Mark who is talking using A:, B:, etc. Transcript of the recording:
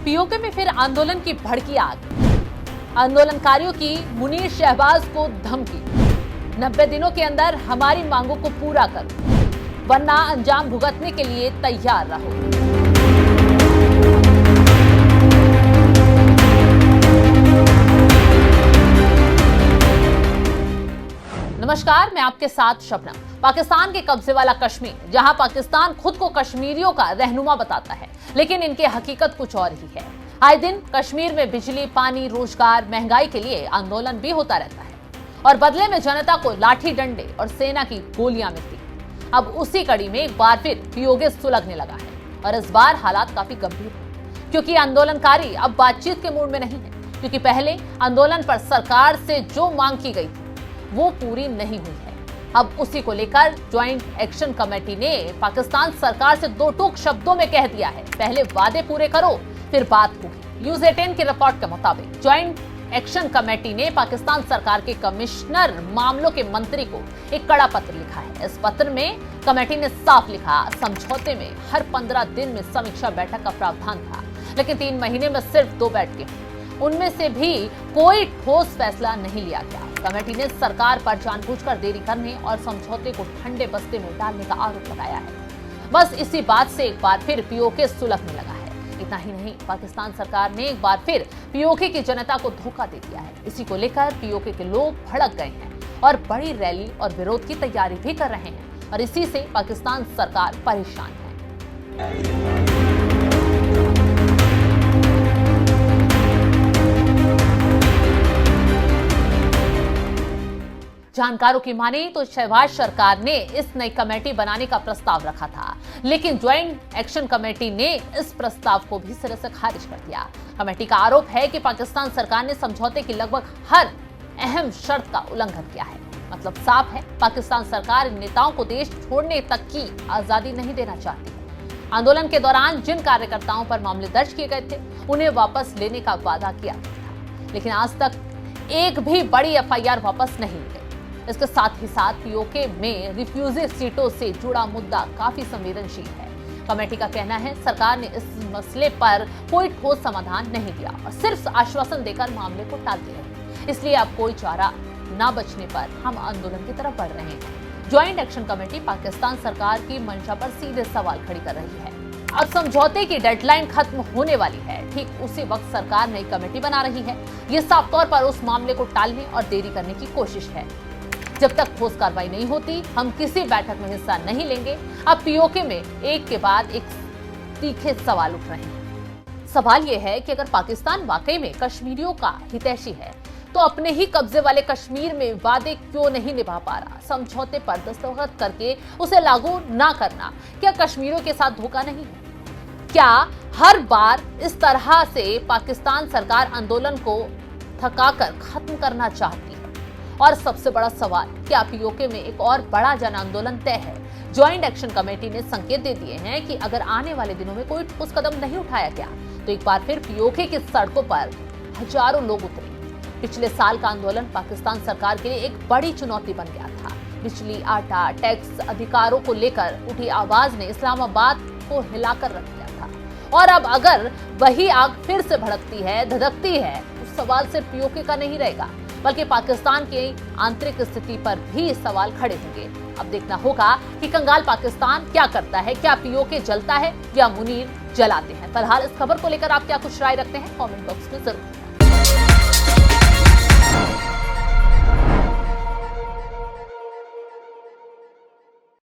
A: PoK में फिर आंदोलन की भड़की आग। आंदोलनकारियों की मुनीर शहबाज को धमकी, 90 दिनों के अंदर हमारी मांगों को पूरा करो वरना अंजाम भुगतने के लिए तैयार रहो। नमस्कार, मैं आपके साथ शबनम। पाकिस्तान के कब्जे वाला कश्मीर, जहां पाकिस्तान खुद को कश्मीरियों का रहनुमा बताता है, लेकिन इनकी हकीकत कुछ और ही है। आए दिन कश्मीर में बिजली, पानी, रोजगार, महंगाई के लिए आंदोलन भी होता रहता है और बदले में जनता को लाठी डंडे और सेना की गोलियां मिलती। अब उसी कड़ी में एक बार फिर पीओके सुलगने लगा है और इस बार हालात काफी गंभीर है, क्योंकि आंदोलनकारी अब बातचीत के मूड में नहीं है। क्योंकि पहले आंदोलन पर सरकार से जो मांग की गई थी वो पूरी नहीं हुई है। अब उसी को लेकर ज्वाइंट एक्शन कमेटी ने पाकिस्तान सरकार से दो टूक शब्दों में कह दिया है, पहले वादे पूरे करो फिर बात होगी। न्यूज़ 18 के रिपोर्ट के मुताबिक ज्वाइंट एक्शन कमेटी ने पाकिस्तान सरकार के कमिश्नर मामलों के मंत्री को एक कड़ा पत्र लिखा है। इस पत्र में कमेटी ने साफ लिखा, समझौते में हर 15 दिन में समीक्षा बैठक का प्रावधान था, लेकिन 3 महीने में सिर्फ 2 बैठकें, उनमें से भी कोई ठोस फैसला नहीं लिया गया। कमेटी ने सरकार पर जानबूझकर देरी करने और समझौते को ठंडे बस्ते में डालने का आरोप लगाया है। बस इसी बात से एक बार फिर पीओके सुलगने लगा है। इतना ही नहीं, पाकिस्तान सरकार ने एक बार फिर पीओके की जनता को धोखा दे दिया है। इसी को लेकर पीओके के लोग भड़क गए हैं और बड़ी रैली और विरोध की तैयारी भी कर रहे हैं और इसी से पाकिस्तान सरकार परेशान है। जानकारों की माने तो शहबाज सरकार ने इस नई कमेटी बनाने का प्रस्ताव रखा था, लेकिन ज्वाइंट एक्शन कमेटी ने इस प्रस्ताव को भी सिरे से खारिज कर दिया। कमेटी का आरोप है कि पाकिस्तान सरकार ने समझौते की लगभग हर अहम शर्त का उल्लंघन किया है। मतलब साफ है, पाकिस्तान सरकार इन नेताओं को देश छोड़ने तक की आजादी नहीं देना चाहती। आंदोलन के दौरान जिन कार्यकर्ताओं पर मामले दर्ज किए गए थे उन्हें वापस लेने का वादा किया गया था, लेकिन आज तक एक भी बड़ी एफआईआर वापस नहीं ली। इसके साथ ही साथ पीओके में रिफ्यूजी सीटों से जुड़ा मुद्दा काफी संवेदनशील है। कमेटी का कहना है सरकार ने इस मसले पर कोई ठोस समाधान नहीं दिया और सिर्फ आश्वासन देकर मामले को टाल दिया। इसलिए अब कोई चारा न बचने पर हम आंदोलन की तरफ बढ़ रहे हैं। ज्वाइंट एक्शन कमेटी पाकिस्तान सरकार की मंशा पर सीधे सवाल खड़ी कर रही है। अब समझौते की डेडलाइन खत्म होने वाली है, ठीक उसी वक्त सरकार नई कमेटी बना रही है। ये साफ तौर पर उस मामले को टालने और देरी करने की कोशिश है। जब तक ठोस कार्रवाई नहीं होती हम किसी बैठक में हिस्सा नहीं लेंगे। अब पीओके में एक के बाद एक तीखे सवाल उठ रहे हैं। सवाल यह है कि अगर पाकिस्तान वाकई में कश्मीरियों का हितैषी है तो अपने ही कब्जे वाले कश्मीर में वादे क्यों नहीं निभा पा रहा? समझौते पर दस्तखत करके उसे लागू ना करना क्या कश्मीरियों के साथ धोखा नहीं है? क्या हर बार इस तरह से पाकिस्तान सरकार आंदोलन को थकाकर खत्म करना चाहती है? और सबसे बड़ा सवाल, क्या पीओके में एक और बड़ा जन आंदोलन तय है? ज्वाइंट एक्शन कमेटी ने संकेत दे दिए हैं कि अगर आने वाले दिनों में कोई ठोस कदम नहीं उठाया गया तो एक बार फिर पीओके की सड़कों पर हजारों लोग उतरे। पिछले साल का आंदोलन पाकिस्तान सरकार के लिए एक बड़ी चुनौती बन गया था। बिजली, आटा, टैक्स अधिकारों को लेकर उठी आवाज ने इस्लामाबाद को हिलाकर रख दिया था। और अब अगर वही आग फिर से भड़कती है, धधकती है, तो सवाल सिर्फ पीओके का नहीं रहेगा बल्कि पाकिस्तान की आंतरिक स्थिति पर भी सवाल खड़े होंगे। अब देखना होगा कि कंगाल पाकिस्तान क्या करता है, क्या पीओके जलता है या मुनीर जलाते हैं। फिलहाल इस खबर को लेकर आप क्या कुछ राय रखते हैं कमेंट बॉक्स में जरूर।